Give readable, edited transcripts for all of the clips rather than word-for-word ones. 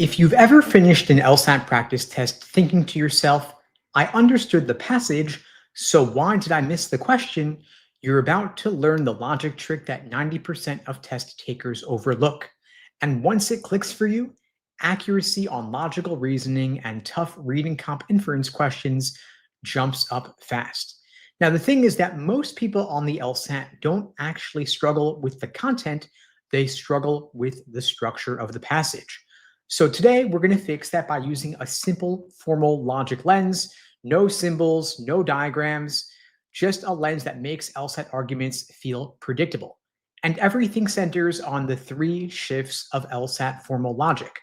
If you've ever finished an LSAT practice test thinking to yourself, I understood the passage, so why did I miss the question? You're about to learn the logic trick that 90% of test takers overlook. And once it clicks for you, accuracy on logical reasoning and tough reading comp inference questions jumps up fast. Now, the thing is that most people on the LSAT don't actually struggle with the content, they struggle with the structure of the passage. So today we're going to fix that by using a simple formal logic lens, no symbols, no diagrams, just a lens that makes LSAT arguments feel predictable. And everything centers on the three shifts of LSAT formal logic.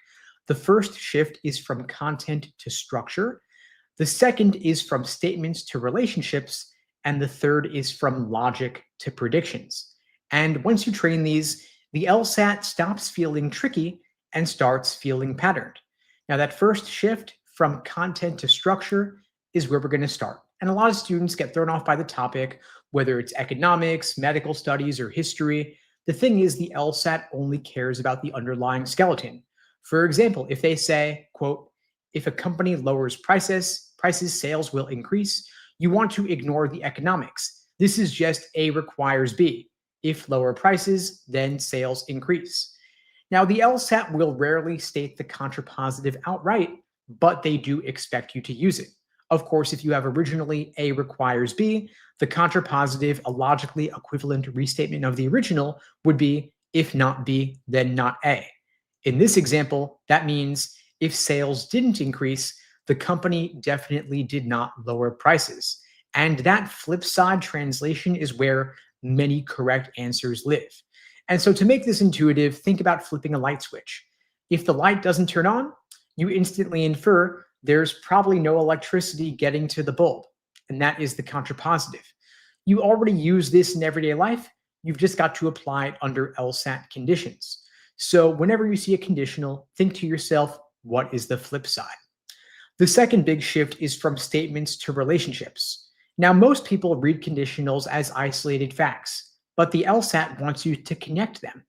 The first shift is from content to structure. The second is from statements to relationships. And the third is from logic to predictions. And once you train these, the LSAT stops feeling tricky and starts feeling patterned. Now, that first shift from content to structure is where we're going to start. And a lot of students get thrown off by the topic, whether it's economics, medical studies, or history. The thing is, the LSAT only cares about the underlying skeleton. For example, if they say, quote, if a company lowers prices, sales will increase, you want to ignore the economics. This is just A requires B. If lower prices, then sales increase. Now, the LSAT will rarely state the contrapositive outright, but they do expect you to use it. Of course, if you have originally A requires B, the contrapositive, a logically equivalent restatement of the original, would be if not B, then not A. In this example, that means if sales didn't increase, the company definitely did not lower prices. And that flip side translation is where many correct answers live. And so to make this intuitive, think about flipping a light switch. If the light doesn't turn on, you instantly infer there's probably no electricity getting to the bulb, and that is the contrapositive. You already use this in everyday life, you've just got to apply it under LSAT conditions. So whenever you see a conditional, think to yourself, what is the flip side? The second big shift is from statements to relationships. Now, most people read conditionals as isolated facts, but the LSAT wants you to connect them.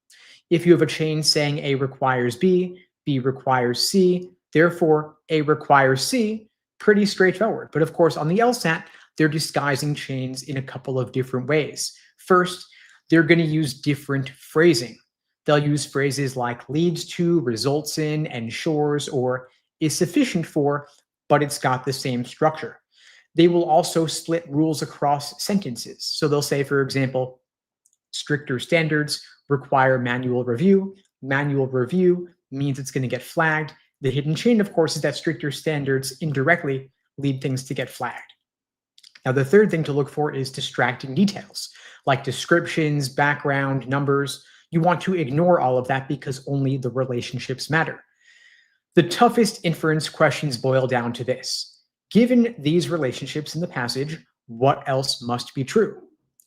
If you have a chain saying A requires B, B requires C, therefore A requires C, pretty straightforward. But of course, on the LSAT, they're disguising chains in a couple of different ways. First, they're going to use different phrasing. They'll use phrases like leads to, results in, ensures, or is sufficient for, but it's got the same structure. They will also split rules across sentences. So they'll say, for example, stricter standards require manual review. Manual review means it's going to get flagged. The hidden chain, of course, is that stricter standards indirectly lead things to get flagged. Now, the third thing to look for is distracting details, like descriptions, background, numbers. You want to ignore all of that because only the relationships matter. The toughest inference questions boil down to this. Given these relationships in the passage, what else must be true?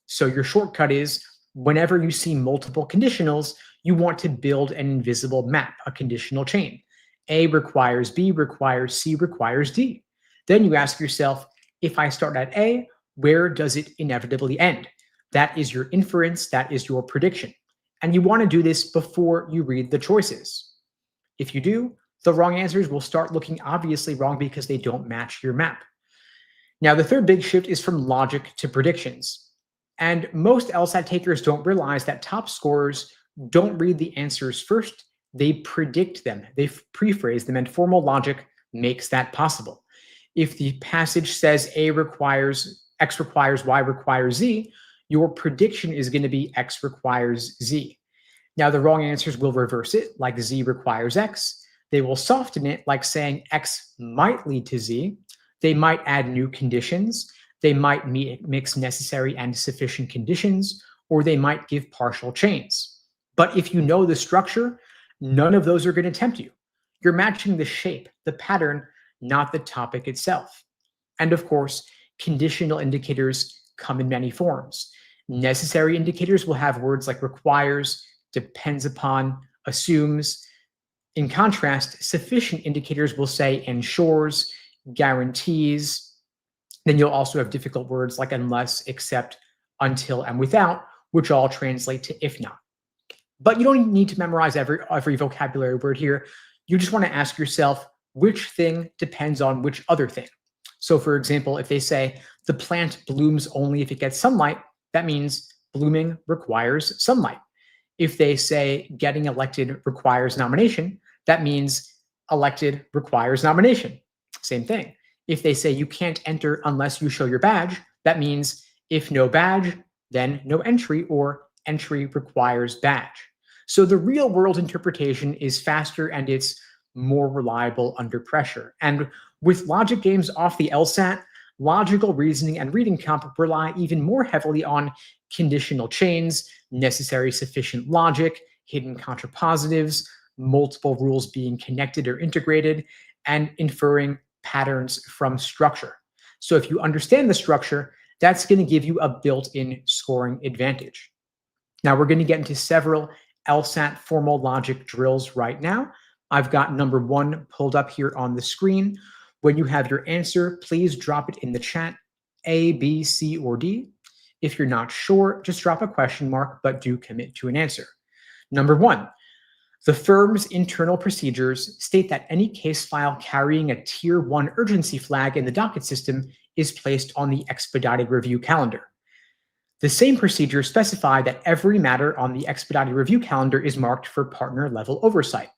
So your shortcut is, whenever you see multiple conditionals, you want to build an invisible map, a conditional chain. A requires B, requires C, requires D. Then you ask yourself, if I start at A, where does it inevitably end? That is your inference, that is your prediction. And you want to do this before you read the choices. If you do, the wrong answers will start looking obviously wrong because they don't match your map. Now, the third big shift is from logic to predictions. And most LSAT takers don't realize that top scorers don't read the answers first, they predict them, they prephrase them, and formal logic makes that possible. If the passage says A requires, X requires, Y requires Z, your prediction is going to be X requires Z. Now, the wrong answers will reverse it, like Z requires X. They will soften it, like saying X might lead to Z. They might add new conditions. They might mix necessary and sufficient conditions, or they might give partial chains. But if you know the structure, none of those are going to tempt you. You're matching the shape, the pattern, not the topic itself. And of course, conditional indicators come in many forms. Necessary indicators will have words like requires, depends upon, assumes. In contrast, sufficient indicators will say ensures, guarantees. Then you'll also have difficult words like unless, except, until, and without, which all translate to if not. But you don't need to memorize every vocabulary word here. You just want to ask yourself which thing depends on which other thing. So for example, if they say the plant blooms only if it gets sunlight, that means blooming requires sunlight. If they say getting elected requires nomination, that means elected requires nomination. Same thing. If they say you can't enter unless you show your badge, that means if no badge, then no entry, or entry requires badge. So the real world interpretation is faster and it's more reliable under pressure. And with logic games off the LSAT, logical reasoning and reading comp rely even more heavily on conditional chains, necessary sufficient logic, hidden contrapositives, multiple rules being connected or integrated, and inferring patterns from structure. So if you understand the structure, that's going to give you a built-in scoring advantage. Now we're going to get into several LSAT formal logic drills right now. I've got number 1 pulled up here on the screen. When you have your answer, please drop it in the chat, A, B, C, or D. If you're not sure, just drop a question mark, but do commit to an answer. Number 1, the firm's internal procedures state that any case file carrying a Tier 1 urgency flag in the docket system is placed on the expedited review calendar. The same procedures specify that every matter on the expedited review calendar is marked for partner level oversight.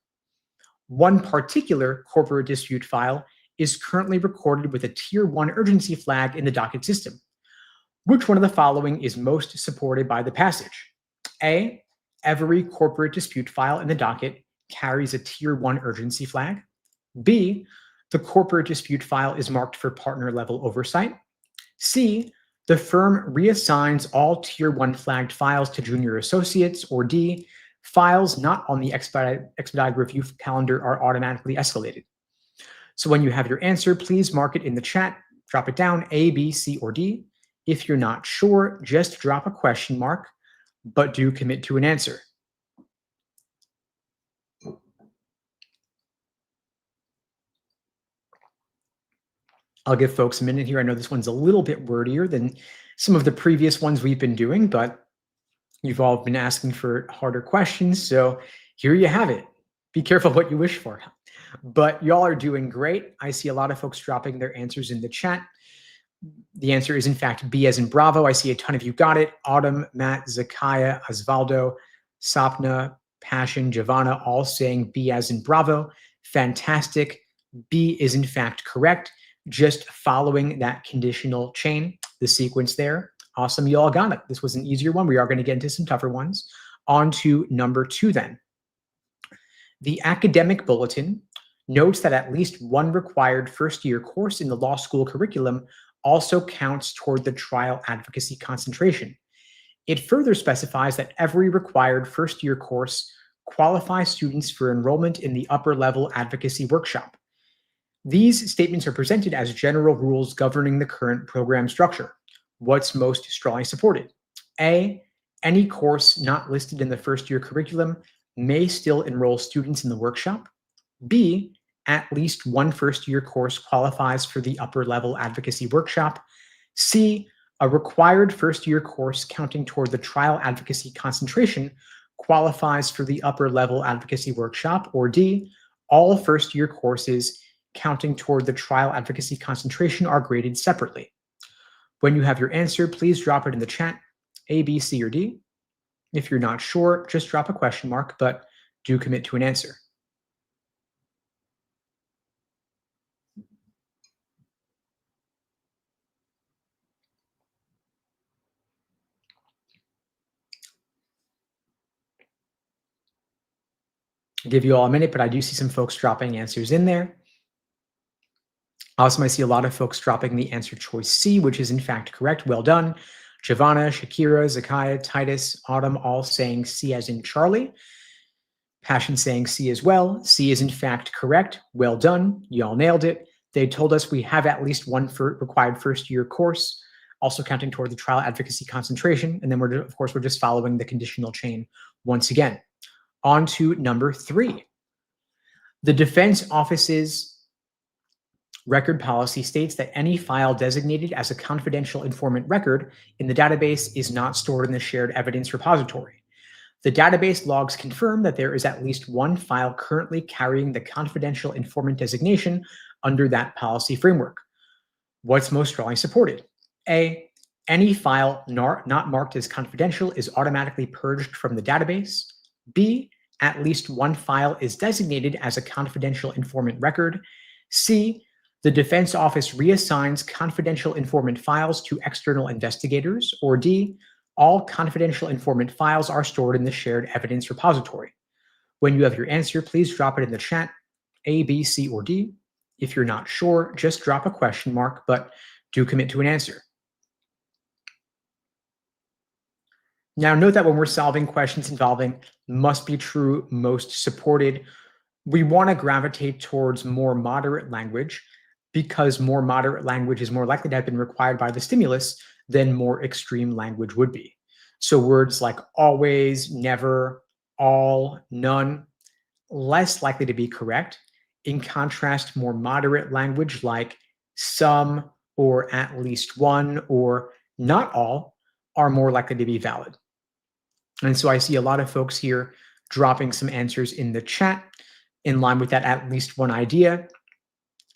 One particular corporate dispute file is currently recorded with a Tier 1 urgency flag in the docket system. Which one of the following is most supported by the passage? A, every corporate dispute file in the docket carries a Tier 1 urgency flag. B, the corporate dispute file is marked for partner level oversight. C, the firm reassigns all Tier 1 flagged files to junior associates. Or D, files not on the expedited review calendar are automatically escalated. So when you have your answer, please mark it in the chat, drop it down, A, B, C, or D. If you're not sure, just drop a question mark, but do commit to an answer. I'll give folks a minute here. I know this one's a little bit wordier than some of the previous ones we've been doing, but you've all been asking for harder questions, so here you have it. Be careful what you wish for. But y'all are doing great. I see a lot of folks dropping their answers in the chat. The answer is, in fact, B as in Bravo. I see a ton of you got it. Autumn, Matt, Zakaya, Osvaldo, Sapna, Passion, Giovanna, all saying B as in Bravo. Fantastic. B is, in fact, correct. Just following that conditional chain, the sequence there. Awesome. You all got it. This was an easier one. We are going to get into some tougher ones. On to number 2 then. The academic bulletin notes that at least one required first-year course in the law school curriculum also counts toward the trial advocacy concentration. It further specifies that every required first-year course qualifies students for enrollment in the upper-level advocacy workshop. These statements are presented as general rules governing the current program structure. What's most strongly supported? A, any course not listed in the first-year curriculum may still enroll students in the workshop. B, at least one first-year course qualifies for the upper-level advocacy workshop. C, a required first-year course counting toward the trial advocacy concentration qualifies for the upper-level advocacy workshop. Or D, all first-year courses counting toward the trial advocacy concentration are graded separately. When you have your answer, please drop it in the chat, A, B, C, or D. If you're not sure, just drop a question mark, but do commit to an answer. I'll give you all a minute, but I do see some folks dropping answers in there. Also, I see a lot of folks dropping the answer choice C, which is in fact correct. Well done. Giovanna, Shakira, Zakaya, Titus, Autumn, all saying C as in Charlie. Passion saying C as well. C is in fact correct. Well done. You all nailed it. They told us we have at least one required first-year course, also counting toward the trial advocacy concentration. And then we're just following the conditional chain once again. On to number 3. The Defense Office's record policy states that any file designated as a confidential informant record in the database is not stored in the shared evidence repository. The database logs confirm that there is at least one file currently carrying the confidential informant designation under that policy framework. What's most strongly supported? A, any file not marked as confidential is automatically purged from the database. B, at least one file is designated as a confidential informant record. C, the defense office reassigns confidential informant files to external investigators. Or D, all confidential informant files are stored in the shared evidence repository. When you have your answer, please drop it in the chat, A, B, C, or D. If you're not sure, just drop a question mark, but do commit to an answer. Now, note that when we're solving questions involving must be true, most supported, we want to gravitate towards more moderate language because more moderate language is more likely to have been required by the stimulus than more extreme language would be. So words like always, never, all, none, less likely to be correct. In contrast, more moderate language like some or at least one or not all are more likely to be valid. And so I see a lot of folks here dropping some answers in the chat in line with that at least one idea,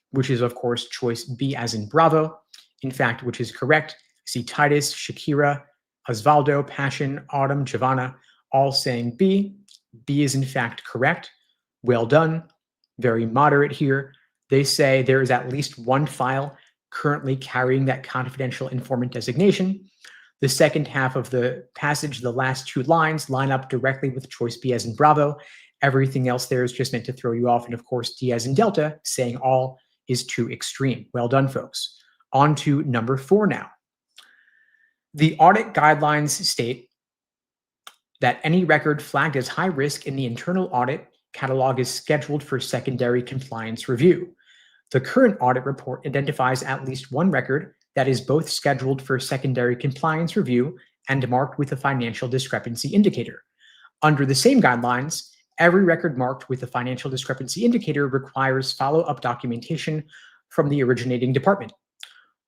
which is, of course, choice B as in Bravo. In fact, which is correct. See Titus, Shakira, Osvaldo, Passion, Autumn, Giovanna, all saying B. B is, in fact, correct. Well done. Very moderate here. They say there is at least one file currently carrying that confidential informant designation. The second half of the passage, the last two lines, line up directly with choice B as in Bravo. Everything else there is just meant to throw you off. And of course, D as in Delta, saying all is too extreme. Well done, folks. On to number 4 now. The audit guidelines state that any record flagged as high risk in the internal audit catalog is scheduled for secondary compliance review. The current audit report identifies at least one record that is both scheduled for secondary compliance review and marked with a financial discrepancy indicator. Under the same guidelines, every record marked with a financial discrepancy indicator requires follow-up documentation from the originating department.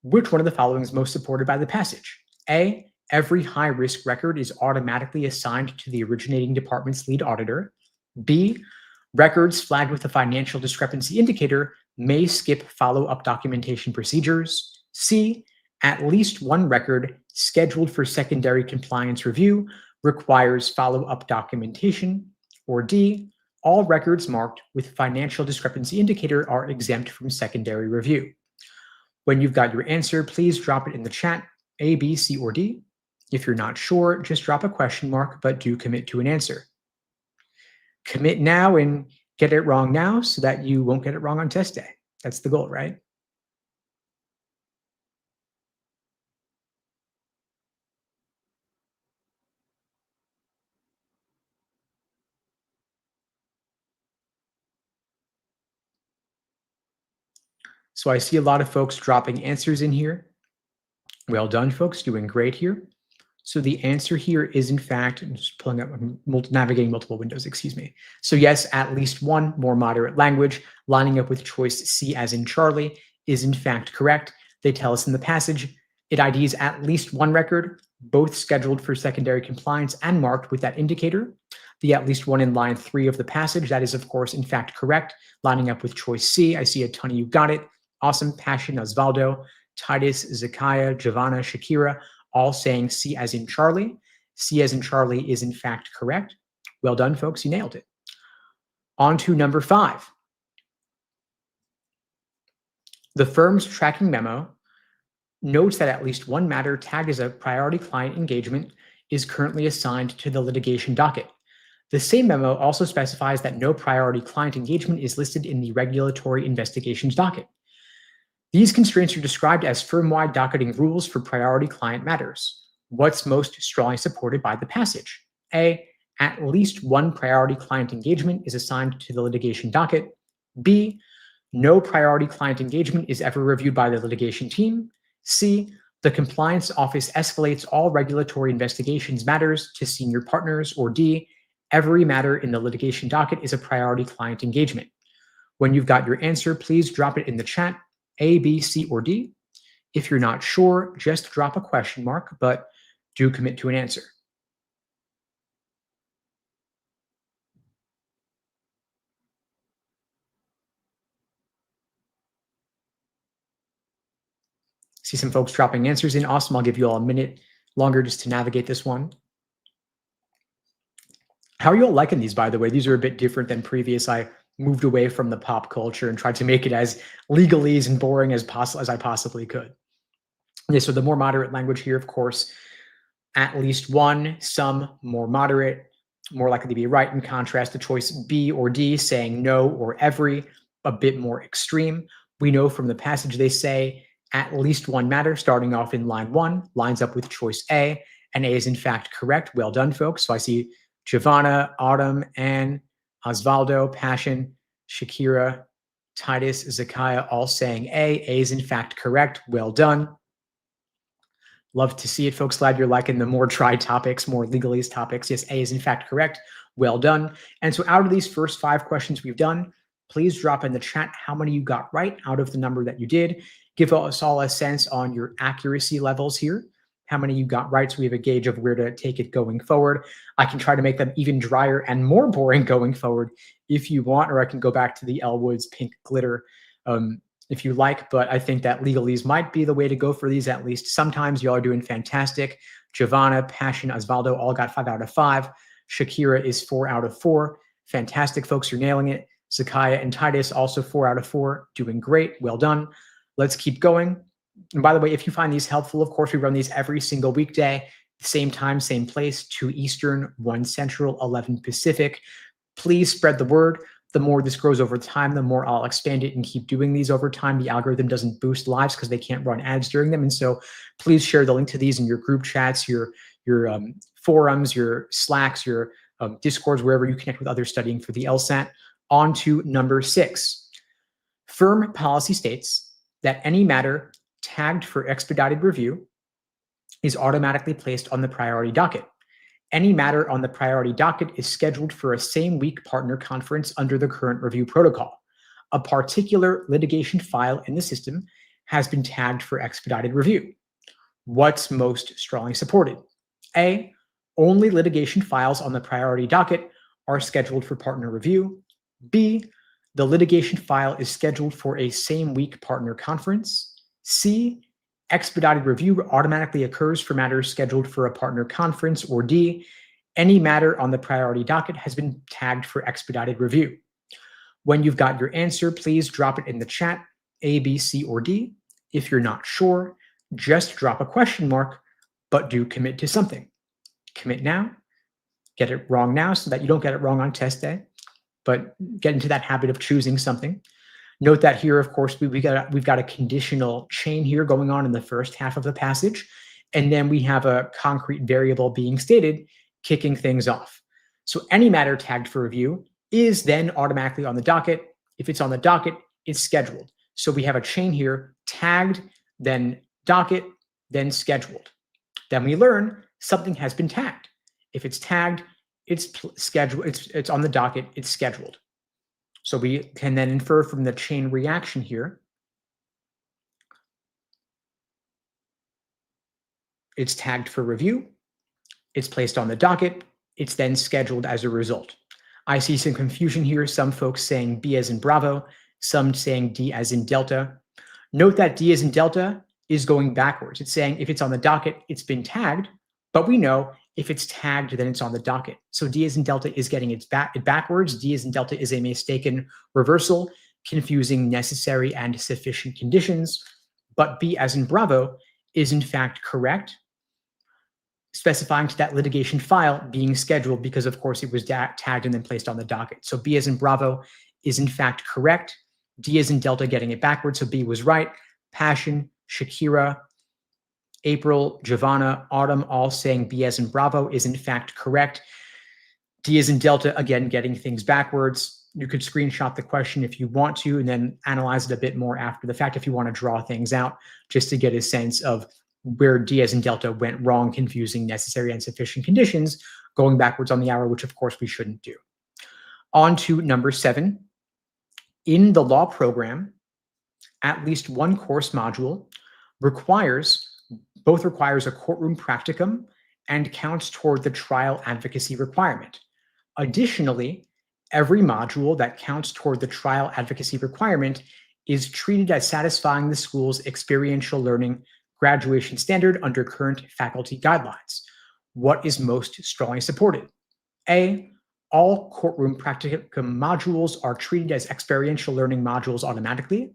Which one of the following is most supported by the passage? A, every high-risk record is automatically assigned to the originating department's lead auditor. B, records flagged with a financial discrepancy indicator may skip follow-up documentation procedures. C, at least one record scheduled for secondary compliance review requires follow-up documentation. Or D, all records marked with financial discrepancy indicator are exempt from secondary review. When you've got your answer, please drop it in the chat, A, B, C, or D. If you're not sure, just drop a question mark, but do commit to an answer. Commit now and get it wrong now so that you won't get it wrong on test day. That's the goal, right? So I see a lot of folks dropping answers in here. Well done, folks, doing great here. So the answer here is, in fact, I'm just pulling up, navigating multiple windows, excuse me. So yes, at least one more moderate language, lining up with choice C as in Charlie, is in fact correct. They tell us in the passage, it IDs at least one record, both scheduled for secondary compliance and marked with that indicator. The at least one in line 3 of the passage, that is, of course, in fact correct, lining up with choice C. I see a ton of you got it. Awesome. Passion, Osvaldo, Titus, Zakaya, Giovanna, Shakira, all saying C as in Charlie. C as in Charlie is in fact correct. Well done, folks. You nailed it. On to number 5. The firm's tracking memo notes that at least one matter tagged as a priority client engagement is currently assigned to the litigation docket. The same memo also specifies that no priority client engagement is listed in the regulatory investigations docket. These constraints are described as firm-wide docketing rules for priority client matters. What's most strongly supported by the passage? A, at least one priority client engagement is assigned to the litigation docket. B, no priority client engagement is ever reviewed by the litigation team. C, the compliance office escalates all regulatory investigations matters to senior partners. Or D, every matter in the litigation docket is a priority client engagement. When you've got your answer, please drop it in the chat. A, B, C, or D. If you're not sure, just drop a question mark, but do commit to an answer. See some folks dropping answers in. Awesome. I'll give you all a minute longer just to navigate this one. How are you all liking these, by the way? These are a bit different than previous. I moved away from the pop culture and tried to make it as legalese and boring as I possibly could. Okay, so the more moderate language here, of course, at least one, some, more moderate, more likely to be right. In contrast, the choice B or D, saying no or every, a bit more extreme. We know from the passage they say at least one matter, starting off in line 1, lines up with choice A, and A is in fact correct. Well done, folks. So I see Giovanna, Autumn, Anne, Osvaldo, Passion, Shakira, Titus, Zakaya all saying A. A is in fact correct. Well done. Love to see it, folks. Glad you're liking the more dry topics, more legalese topics. Yes, A is in fact correct. Well done. And so out of these first 5 questions we've done, please drop in the chat how many you got right out of the number that you did. Give us all a sense on your accuracy levels here, how many you got right, so we have a gauge of where to take it going forward. I can try to make them even drier and more boring going forward if you want, or I can go back to the Elwood's pink glitter if you like, but I think that legalese might be the way to go for these, at least sometimes. Y'all are doing fantastic. Giovanna, Passion, Osvaldo all got 5 out of 5. Shakira is 4 out of 4. Fantastic, folks. You're nailing it. Zakaya and Titus also 4 out of 4. Doing great. Well done. Let's keep going. And by the way, if you find these helpful, of course, we run these every single weekday, same time, same place, 2 Eastern, 1 Central, 11 Pacific. Please spread the word. The more this grows over time, the more I'll expand it and keep doing these over time. The algorithm doesn't boost lives because they can't run ads during them. And so please share the link to these in your group chats, your forums, your Slacks, your Discords, wherever you connect with others studying for the LSAT. On to number 6. Firm policy states that any matter tagged for expedited review is automatically placed on the priority docket. Any matter on the priority docket is scheduled for a same-week partner conference under the current review protocol. A particular litigation file in the system has been tagged for expedited review. What's most strongly supported? A, only litigation files on the priority docket are scheduled for partner review. B, the litigation file is scheduled for a same-week partner conference. C, expedited review automatically occurs for matters scheduled for a partner conference. Or D, any matter on the priority docket has been tagged for expedited review. When you've got your answer, please drop it in the chat, A, B, C, or D. If you're not sure, just drop a question mark, but do commit to something. Commit now, get it wrong now so that you don't get it wrong on test day, but get into that habit of choosing something. Note that here, of course, we've got a conditional chain here going on in the first half of the passage, and then we have a concrete variable being stated, kicking things off. So any matter tagged for review is then automatically on the docket. If it's on the docket, it's scheduled. So we have a chain here, tagged, then docket, then scheduled. Then we learn something has been tagged. If it's tagged, it's scheduled. It's on the docket, it's scheduled. So we can then infer from the chain reaction here, it's tagged for review, it's placed on the docket, it's then scheduled as a result. I see some confusion here, some folks saying B as in Bravo, some saying D as in Delta. Note that D as in Delta is going backwards. It's saying if it's on the docket, it's been tagged, but we know if it's tagged, then it's on the docket. So D as in Delta is getting it backwards. D as in Delta is a mistaken reversal, confusing necessary and sufficient conditions. But B as in Bravo is in fact correct, specifying to that litigation file being scheduled because, of course, it was tagged and then placed on the docket. So B as in Bravo is in fact correct. D as in Delta getting it backwards, so B was right. Passion, Shakira, April, Giovanna, Autumn, all saying B as in Bravo is in fact correct. D as in Delta, again, getting things backwards. You could screenshot the question if you want to, and then analyze it a bit more after the fact if you want to draw things out, just to get a sense of where D as in Delta went wrong, confusing necessary and sufficient conditions, going backwards on the arrow, which of course we shouldn't do. On to number 7. In the law program, at least one course module requires a courtroom practicum and counts toward the trial advocacy requirement. Additionally, every module that counts toward the trial advocacy requirement is treated as satisfying the school's experiential learning graduation standard under current faculty guidelines? What is most strongly supported? A, all courtroom practicum modules are treated as experiential learning modules automatically.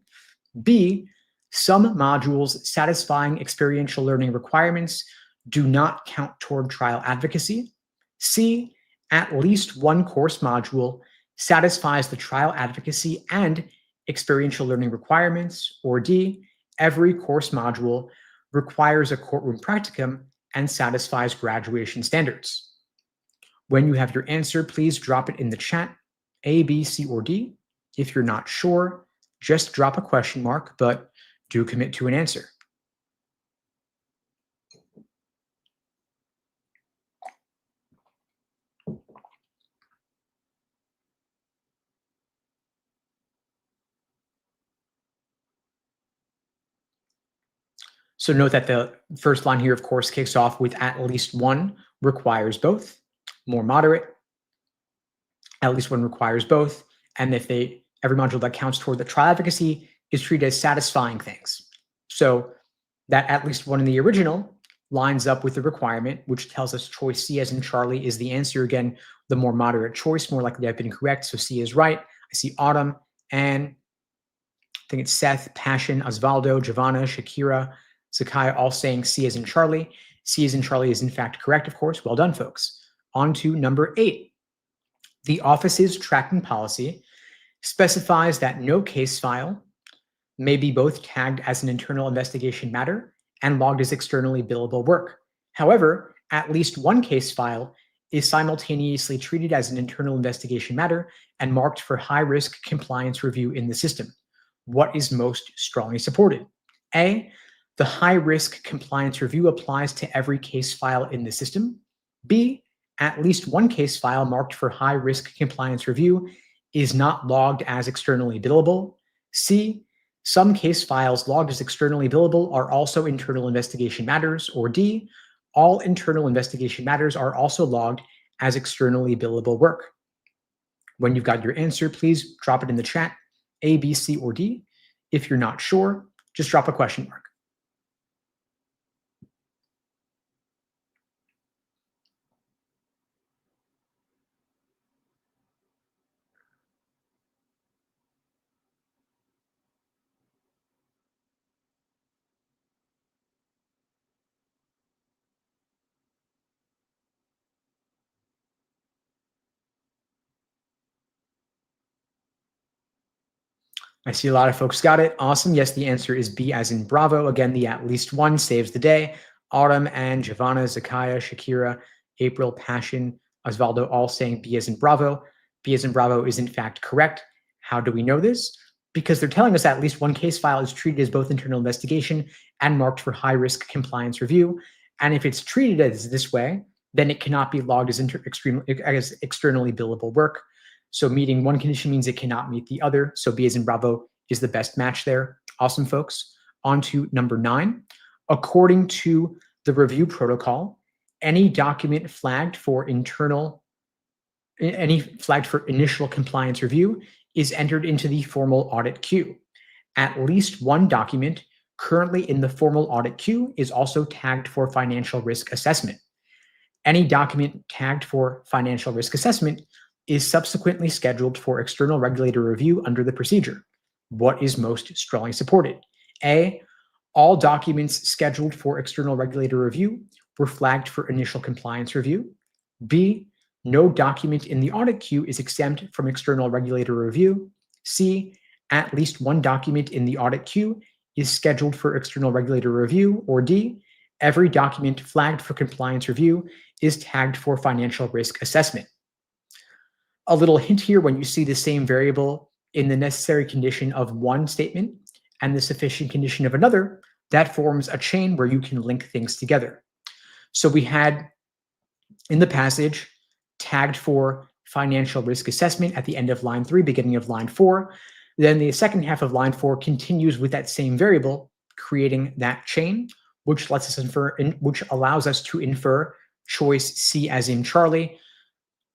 B, some modules satisfying experiential learning requirements do not count toward trial advocacy. C, at least one course module satisfies the trial advocacy and experiential learning requirements. Or D, every course module requires a courtroom practicum and satisfies graduation standards. When you have your answer, please drop it in the chat, A, B, C, or D. If you're not sure, just drop a question mark, but do commit to an answer. So note that the first line here, of course, kicks off with at least one requires both. More moderate, at least one requires both. And if every module that counts toward the trial advocacy is treated as satisfying things. So that at least one in the original lines up with the requirement, which tells us choice C as in Charlie is the answer. Again, the more moderate choice, more likely to have been correct. So C is right. I see Autumn, and I think it's Seth, Passion, Osvaldo, Giovanna, Shakira, Zakiah all saying C as in Charlie. C as in Charlie is in fact correct, of course. Well done, folks. On to number 8. The office's tracking policy specifies that no case file may be both tagged as an internal investigation matter and logged as externally billable work. However, at least one case file is simultaneously treated as an internal investigation matter and marked for high-risk compliance review in the system. What is most strongly supported? A, the high-risk compliance review applies to every case file in the system. B, at least one case file marked for high-risk compliance review is not logged as externally billable. C, some case files logged as externally billable are also internal investigation matters. Or D, all internal investigation matters are also logged as externally billable work. When you've got your answer, please drop it in the chat, A, B, C, or D. If you're not sure, just drop a question mark. I see a lot of folks got it. Awesome. Yes, the answer is B as in Bravo. Again, the at least one saves the day. Autumn and Giovanna, Zakiah, Shakira, April, Passion, Osvaldo all saying B as in Bravo. B as in Bravo is in fact correct. How do we know this? Because they're telling us that at least one case file is treated as both internal investigation and marked for high-risk compliance review. And if it's treated as this way, then it cannot be logged as externally billable work. So meeting one condition means it cannot meet the other. So B as in Bravo is the best match there. Awesome, folks. On to number 9. According to the review protocol, any document flagged for initial compliance review is entered into the formal audit queue. At least one document currently in the formal audit queue is also tagged for financial risk assessment. Any document tagged for financial risk assessment is subsequently scheduled for external regulator review under the procedure. What is most strongly supported? A, all documents scheduled for external regulator review were flagged for initial compliance review. B, no document in the audit queue is exempt from external regulator review. C, at least one document in the audit queue is scheduled for external regulator review. Or D, every document flagged for compliance review is tagged for financial risk assessment. A little hint here, when you see the same variable in the necessary condition of one statement and the sufficient condition of another, that forms a chain where you can link things together. So we had in the passage tagged for financial risk assessment at the end of line 3, beginning of line 4. Then the second half of line 4 continues with that same variable, creating that chain, which lets us infer, which allows us to infer choice C as in Charlie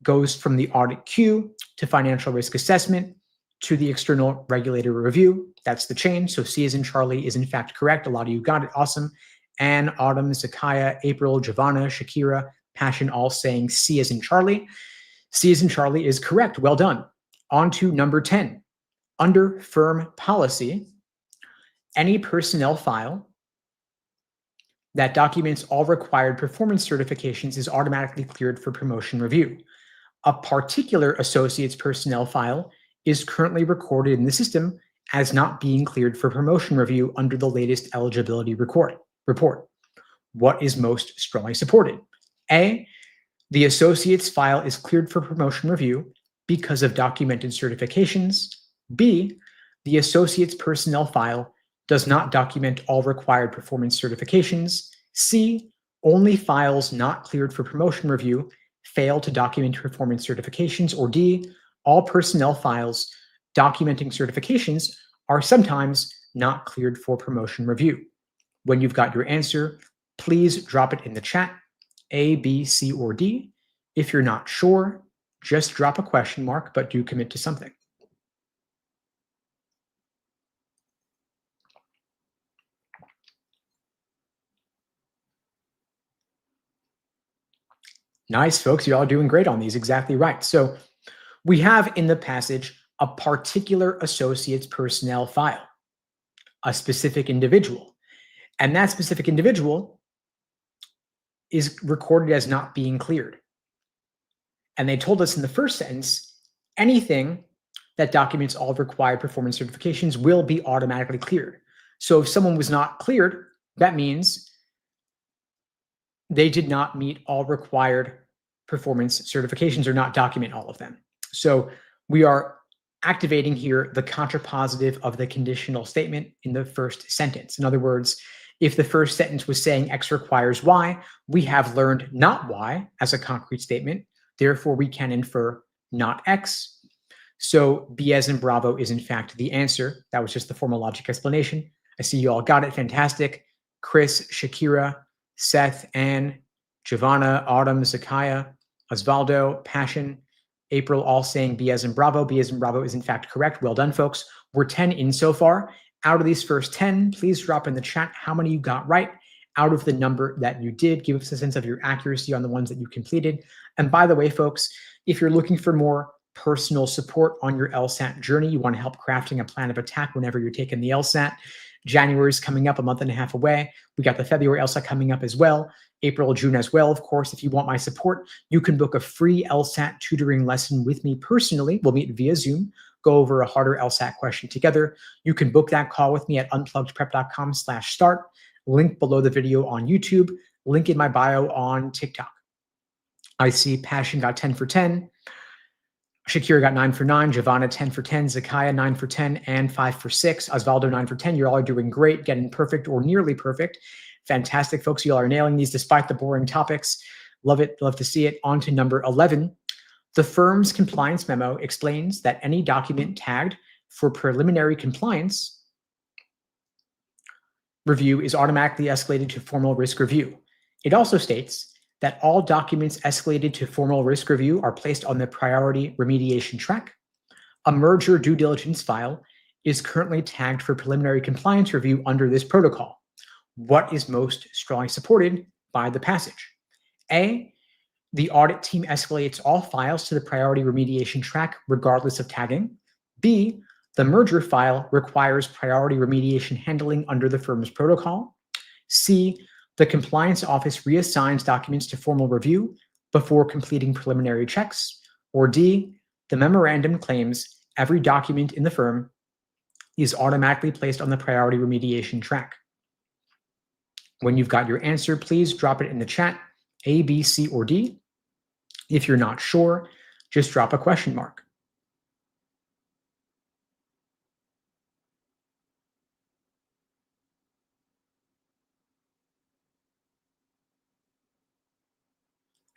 goes from the audit queue to financial risk assessment to the external regulator review. That's the chain. So C as in Charlie is in fact correct. A lot of you got it. Awesome. Anne, Autumn, Zakaya, April, Giovanna, Shakira, Passion, all saying C as in Charlie. C as in Charlie is correct. Well done. On to number 10. Under firm policy, any personnel file that documents all required performance certifications is automatically cleared for promotion review. A particular associate's personnel file is currently recorded in the system as not being cleared for promotion review under the latest eligibility report. What is most strongly supported? A, the associate's file is cleared for promotion review because of documented certifications. B, the associate's personnel file does not document all required performance certifications. C, only files not cleared for promotion review fail to document performance certifications. Or D, all personnel files documenting certifications are sometimes not cleared for promotion review. When you've got your answer, please drop it in the chat, A, B, C, or D. If you're not sure, just drop a question mark, but do commit to something. Nice, folks. You're all doing great on these. Exactly right. So we have in the passage a particular associate's personnel file, a specific individual. And that specific individual is recorded as not being cleared. And they told us in the first sentence, anything that documents all required performance certifications will be automatically cleared. So if someone was not cleared, that means they did not meet all required performance certifications or not document all of them. So we are activating here the contrapositive of the conditional statement in the first sentence. In other words, if the first sentence was saying X requires Y, we have learned not Y as a concrete statement. Therefore, we can infer not X. So B as in Bravo is in fact the answer. That was just the formal logic explanation. I see you all got it. Fantastic. Chris, Shakira, Seth, Anne, Giovanna, Autumn, Zakaya, Osvaldo, Passion, April, all saying B as in Bravo. B as in Bravo is in fact correct. Well done, folks. We're 10 in so far. Out of these first 10, please drop in the chat how many you got right out of the number that you did. Give us a sense of your accuracy on the ones that you completed. And by the way, folks, if you're looking for more personal support on your LSAT journey, you want to help crafting a plan of attack whenever you're taking the LSAT, January is coming up, a month and a half away. We got the February LSAT coming up as well, April, June as well. Of course, if you want my support, you can book a free LSAT tutoring lesson with me personally. We'll meet via Zoom, go over a harder LSAT question together. You can book that call with me at unpluggedprep.com/start. Link below the video on YouTube, link in my bio on TikTok. I see Passion got 10 for 10. Shakira got 9 for 9, Giovanna 10 for 10, Zakaya 9 for 10, and 5 for 6. Osvaldo 9 for 10. You're all doing great, getting perfect or nearly perfect. Fantastic, folks. You all are nailing these despite the boring topics. Love it. Love to see it. On to number 11. The firm's compliance memo explains that any document tagged for preliminary compliance review is automatically escalated to formal risk review. It also states that all documents escalated to formal risk review are placed on the priority remediation track. A merger due diligence file is currently tagged for preliminary compliance review under this protocol. What is most strongly supported by the passage? A, the audit team escalates all files to the priority remediation track regardless of tagging. B, the merger file requires priority remediation handling under the firm's protocol. C, the compliance office reassigns documents to formal review before completing preliminary checks. Or D, the memorandum claims every document in the firm is automatically placed on the priority remediation track. When you've got your answer, please drop it in the chat, A, B, C, or D. If you're not sure, just drop a question mark.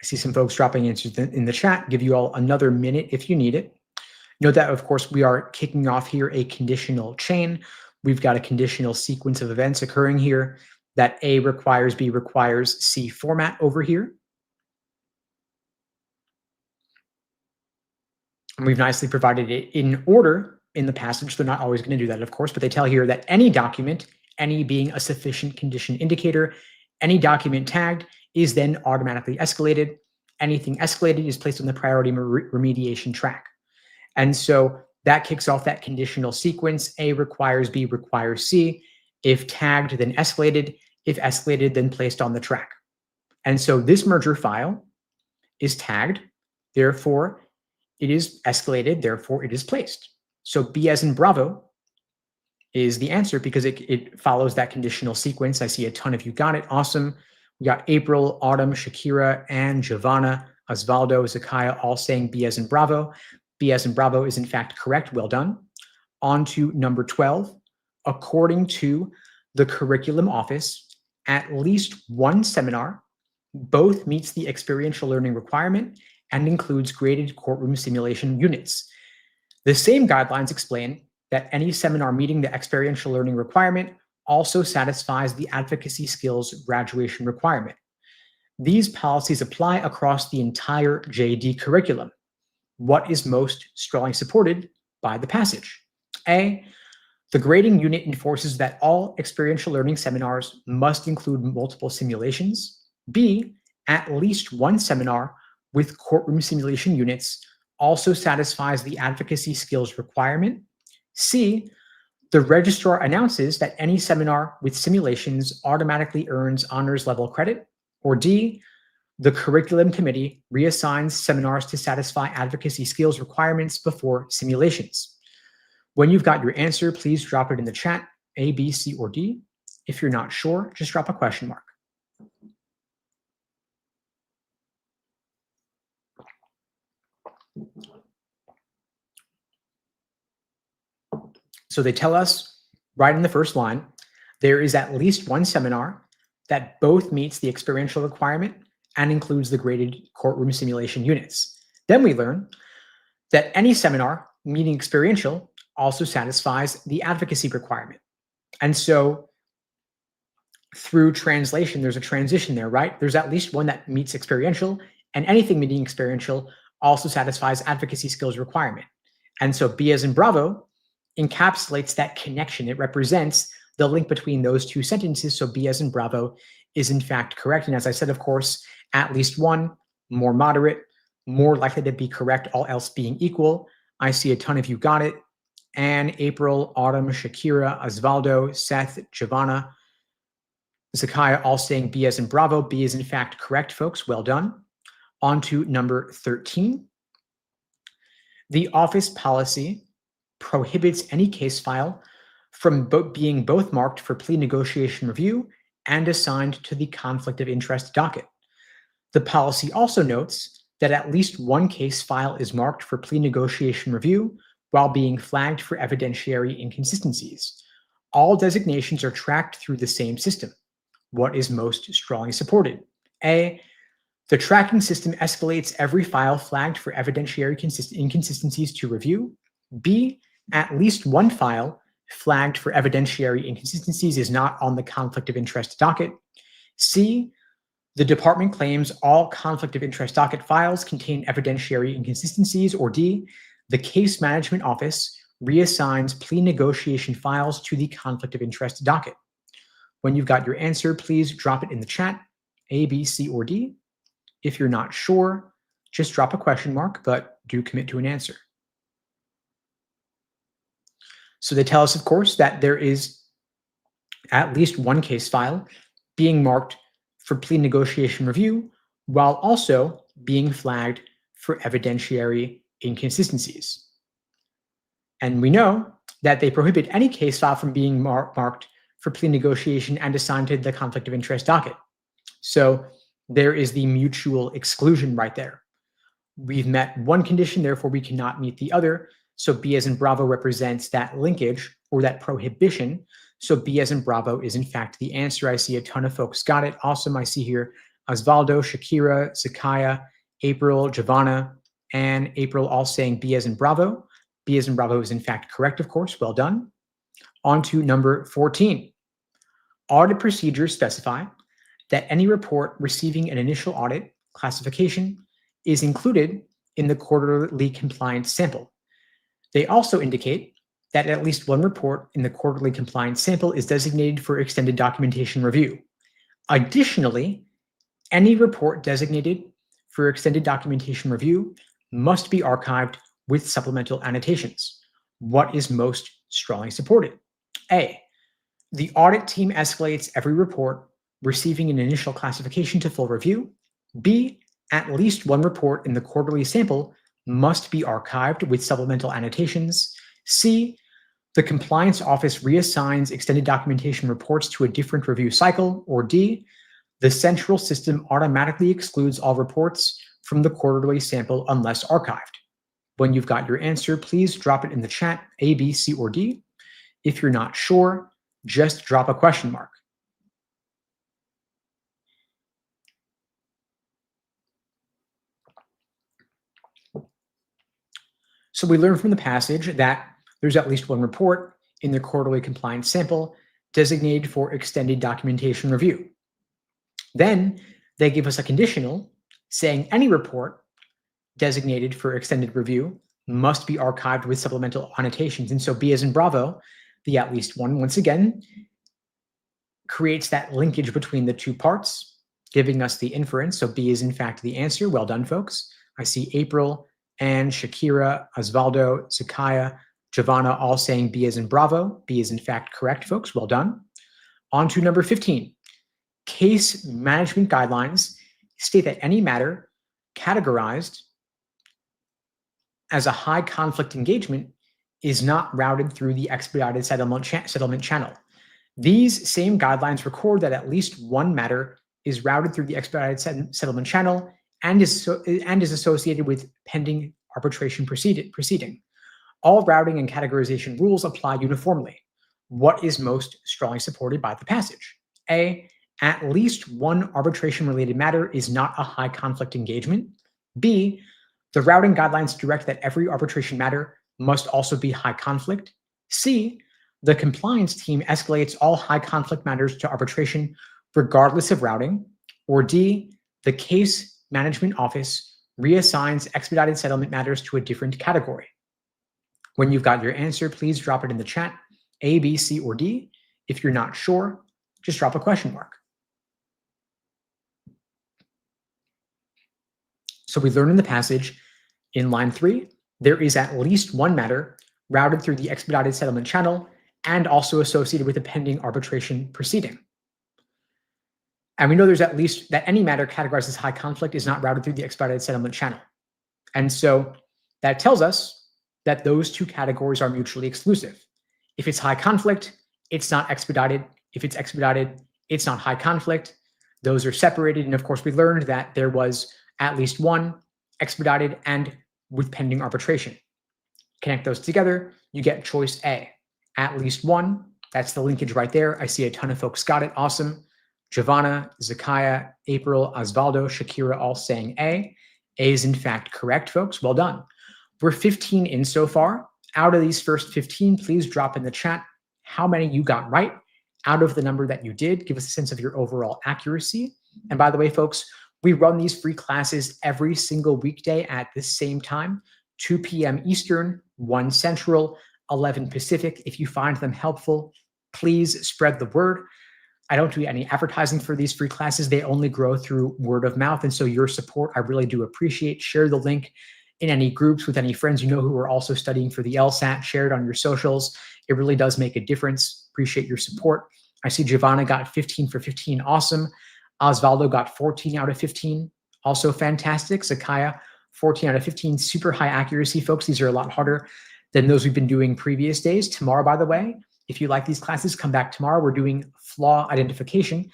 I see some folks dropping answers in the chat. Give you all another minute if you need it. Note that, of course, we are kicking off here a conditional chain. We've got a conditional sequence of events occurring here that A requires, B requires, C format over here. And we've nicely provided it in order in the passage. They're not always going to do that, of course, but they tell here that any document, any being a sufficient condition indicator, Any document tagged is then automatically escalated. Anything escalated is placed on the priority remediation track. And so that kicks off that conditional sequence. A requires B requires C. If tagged, then escalated. If escalated, then placed on the track. And so this merger file is tagged. Therefore, it is escalated. Therefore, it is placed. So B as in Bravo is the answer because it follows that conditional sequence. I see a ton of you got it. Awesome. We got April, Autumn, Shakira, Anne, Giovanna, Osvaldo, Zakaya all saying B as in Bravo. B as in Bravo is in fact correct. Well done. On to number 12. According to the curriculum office, at least one seminar both meets the experiential learning requirement and includes graded courtroom simulation units. The same guidelines explain that any seminar meeting the experiential learning requirement also satisfies the advocacy skills graduation requirement. These policies apply across the entire JD curriculum. What is most strongly supported by the passage? A, the grading unit enforces that all experiential learning seminars must include multiple simulations. B, at least one seminar with courtroom simulation units also satisfies the advocacy skills requirement. C, the registrar announces that any seminar with simulations automatically earns honors level credit. Or D, the curriculum committee reassigns seminars to satisfy advocacy skills requirements before simulations. When you've got your answer, please drop it in the chat, A, B, C, or D. If you're not sure, just drop a question mark. So they tell us right in the first line, there is at least one seminar that both meets the experiential requirement and includes the graded courtroom simulation units. Then we learn that any seminar meeting experiential also satisfies the advocacy requirement. And so through translation, there's a transition there, right? There's at least one that meets experiential, and anything meeting experiential also satisfies advocacy skills requirement. And so B as in Bravo encapsulates that connection. It represents the link between those two sentences. So B as in Bravo is in fact correct. And as I said, of course, at least one, more moderate, more likely to be correct, all else being equal. I see a ton of you got it. Anne, April, Autumn, Shakira, Osvaldo, Seth, Giovanna, Zakaya all saying B as in Bravo. B is in fact correct, folks. Well done. On to number 13. The office policy prohibits any case file from being both marked for plea negotiation review and assigned to the conflict of interest docket. The policy also notes that at least one case file is marked for plea negotiation review while being flagged for evidentiary inconsistencies. All designations are tracked through the same system. What is most strongly supported? A, the tracking system escalates every file flagged for evidentiary inconsistencies to review. B, at least one file flagged for evidentiary inconsistencies is not on the conflict of interest docket. C, the department claims all conflict of interest docket files contain evidentiary inconsistencies. Or D, the case management office reassigns plea negotiation files to the conflict of interest docket. When you've got your answer, please drop it in the chat, A, B, C, or D. If you're not sure, just drop a question mark, but do commit to an answer. So they tell us, of course, that there is at least one case file being marked for plea negotiation review while also being flagged for evidentiary inconsistencies. And we know that they prohibit any case file from being marked for plea negotiation and assigned to the conflict of interest docket. So there is the mutual exclusion right there. We've met one condition, therefore we cannot meet the other. So B as in Bravo represents that linkage or that prohibition. So B as in Bravo is in fact the answer. I see a ton of folks got it. Awesome. I see here Osvaldo, Shakira, Zakaya, April, Giovanna, and April all saying B as in Bravo. B as in Bravo is in fact correct, of course. Well done. On to number 14. Audit procedures specify that any report receiving an initial audit classification is included in the quarterly compliance sample. They also indicate that at least one report in the quarterly compliance sample is designated for extended documentation review. Additionally, any report designated for extended documentation review must be archived with supplemental annotations. What is most strongly supported? A, the audit team escalates every report receiving an initial classification to full review. B, at least one report in the quarterly sample must be archived with supplemental annotations. C, the compliance office reassigns extended documentation reports to a different review cycle. Or D, the central system automatically excludes all reports from the quarterly sample unless archived. When you've got your answer, please drop it in the chat, A, B, C, or D. If you're not sure, just drop a question mark. So we learned from the passage that there's at least one report in the quarterly compliance sample designated for extended documentation review. Then they give us a conditional saying any report designated for extended review must be archived with supplemental annotations. And so B as in Bravo, the at least one, once again, creates that linkage between the two parts, giving us the inference. So B is in fact the answer. Well done, folks. I see April and Shakira, Osvaldo, Zakaya, Giovanna all saying B as in Bravo. B is in fact correct, folks. Well done. On to number 15. Case management guidelines state that any matter categorized as a high conflict engagement is not routed through the expedited settlement channel. These same guidelines record that at least one matter is routed through the expedited settlement channel and is associated with pending arbitration proceeding. All routing and categorization rules apply uniformly. What is most strongly supported by the passage? A, at least one arbitration-related matter is not a high conflict engagement. B, the routing guidelines direct that every arbitration matter must also be high conflict. C, the compliance team escalates all high conflict matters to arbitration regardless of routing. Or D, the case management office reassigns expedited settlement matters to a different category. When you've got your answer, please drop it in the chat, A, B, C, or D. If you're not sure, just drop a question mark. So we learn in the passage in line 3, there is at least one matter routed through the expedited settlement channel and also associated with a pending arbitration proceeding. And we know there's at least that any matter categorized as high conflict is not routed through the expedited settlement channel. And so that tells us that those two categories are mutually exclusive. If it's high conflict, it's not expedited. If it's expedited, it's not high conflict. Those are separated. And of course, we learned that there was at least one expedited and with pending arbitration. Connect those together, you get choice A. At least one, that's the linkage right there. I see a ton of folks got it. Awesome. Giovanna, Zakaya, April, Osvaldo, Shakira all saying A. A is in fact correct, folks. Well done. We're 15 in so far. Out of these first 15, please drop in the chat how many you got right out of the number that you did. Give us a sense of your overall accuracy. And by the way, folks, we run these free classes every single weekday at the same time, 2 p.m. Eastern, 1 Central, 11 Pacific. If you find them helpful, please spread the word. I don't do any advertising for these free classes. They only grow through word of mouth. And so your support, I really do appreciate. Share the link in any groups with any friends you know who are also studying for the LSAT. Share it on your socials. It really does make a difference. Appreciate your support. I see Giovanna got 15 for 15. Awesome. Osvaldo got 14 out of 15. Also fantastic. Zakaya, 14 out of 15. Super high accuracy, folks. These are a lot harder than those we've been doing previous days. Tomorrow, by the way, if you like these classes, come back tomorrow. We're doing flaw identification,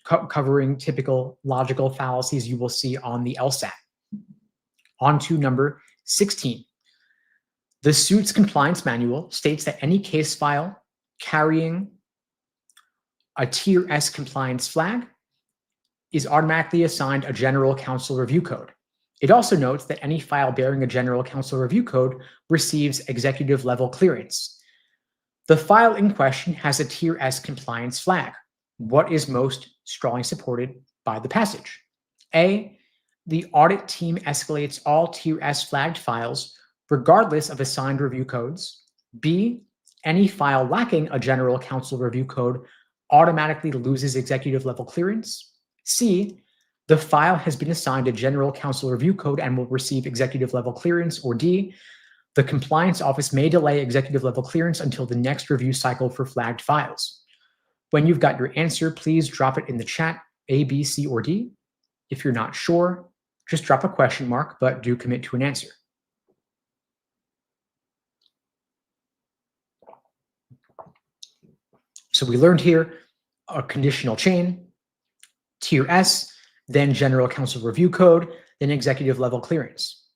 covering typical logical fallacies you will see on the LSAT. On to number 16. The suit's compliance manual states that any case file carrying a Tier S compliance flag is automatically assigned a general counsel review code. It also notes that any file bearing a general counsel review code receives executive level clearance. The file in question has a Tier S compliance flag. What is most strongly supported by the passage? A, the audit team escalates all Tier S flagged files regardless of assigned review codes. B, any file lacking a general counsel review code automatically loses executive level clearance. C, the file has been assigned a general counsel review code and will receive executive level clearance. Or D, the compliance office may delay executive level clearance until the next review cycle for flagged files. When you've got your answer, please drop it in the chat, A, B, C, or D. If you're not sure, just drop a question mark, but do commit to an answer. So we learned here a conditional chain, tier S, then general counsel review code, then executive level clearance.